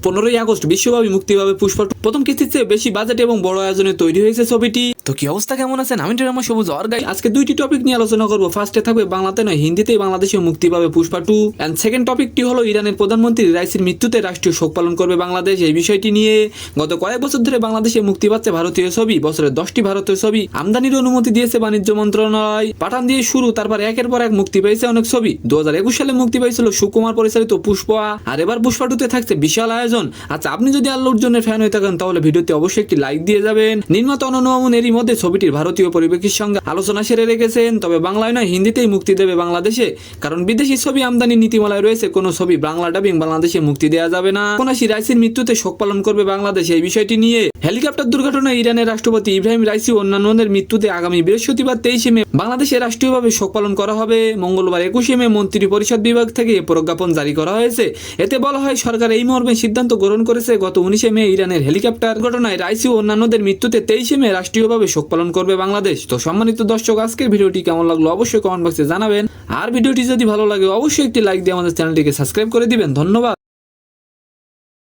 15ই August বিশ্বব্যাপী মুক্তি পাবে পুষ্পা 2। প্রথম কিস্তির চেয়ে বেশি বাজেট এবং বড় আয়োজনে তৈরি হয়েছে ছবিটি। তো কি অবস্থা, কেমন আছেন? আমি আমার সবুজ আর গাই আজকে দুইটি টপিক নিয়ে আলোচনা করব। ফার্স্টে থাকবে বাংলাতে নয় হিন্দিতেই বাংলাদেশে মুক্তি পাবে পুষ্পা 2 এন্ড সেকেন্ড টপিকটি হলো ইরানের প্রধানমন্ত্রী রাইসির মৃত্যুতে রাষ্ট্রীয় শোক পালন করবে বাংলাদেশ। এই বিষয়টি নিয়ে গত কয়েক বছর ধরে বাংলাদেশে মুক্তি পাচ্ছে ভারতীয় ছবি। বছরে 10টি ভারতীয় ছবি আমদানির অনুমতি দিয়েছে বাণিজ্য মন্ত্রণালয়। পাঠান দিয়ে শুরু, তারপর একের পর এক মুক্তি পেয়েছে অনেক ছবি। 2021 সালে মুক্তি পেয়েছিল সুকুমার পরিচালিত পুষ্পা, আর এবার পুষ্পা 2 তে থাকছে বিশাল আয়োজন। আচ্ছা, আপনি যদি আল্লু অর্জুনের ফ্যান হয়ে থাকেন তাহলে ভিডিওতে অবশ্যই একটি লাইক দিয়ে যাবেন। নির্মাতা অনন্য মামুন এরই মধ্যে ছবিটির ভারতীয় পরিপ্রেক্ষির সঙ্গে আলোচনা সেরে রেখেছেন। তবে বাংলায় নয় হিন্দিতেই মুক্তি দেবে বাংলাদেশে, কারণ বিদেশি ছবি আমদানি নীতিমালায় রয়েছে কোনো ছবি বাংলা ডাবিং বাংলাদেশে মুক্তি দেওয়া যাবে না। কোনাশি রাইসির মৃত্যুতে শোক পালন করবে বাংলাদেশ। এই বিষয়টি নিয়ে হেলিকপ্টার দুর্ঘটনায় ইরানের রাষ্ট্রপতি ইব্রাহিম রাইসি ও অন্যান্যদের মৃত্যুতে আগামী বৃহস্পতিবার 23 মে বাংলাদেশে রাষ্ট্রীয়ভাবে শোক পালন করা হবে। মঙ্গলবার 21 মে মন্ত্রী পরিষদ বিভাগ থেকে প্রজ্ঞাপন জারি করা হয়েছে। এতে বলা হয় সরকার এই মর্মে সিদ্ধান্ত গ্রহণ করেছে গত 19 মে ইরানের হেলিকপ্টার ঘটনায় রাইসি ও অন্যান্যদের মৃত্যুতে 23 মে রাষ্ট্রীয়ভাবে শোক পালন করবে বাংলাদেশ। তো সম্মানিত দর্শক, আজকের ভিডিওটি কেমন লাগলো অবশ্যই কমেন্ট বক্সে জানাবেন। আর ভিডিওটি যদি ভালো লাগে অবশ্যই একটি লাইক দিয়ে আমাদের চ্যানেলটিকে সাবস্ক্রাইব করে দিবেন। ধন্যবাদ।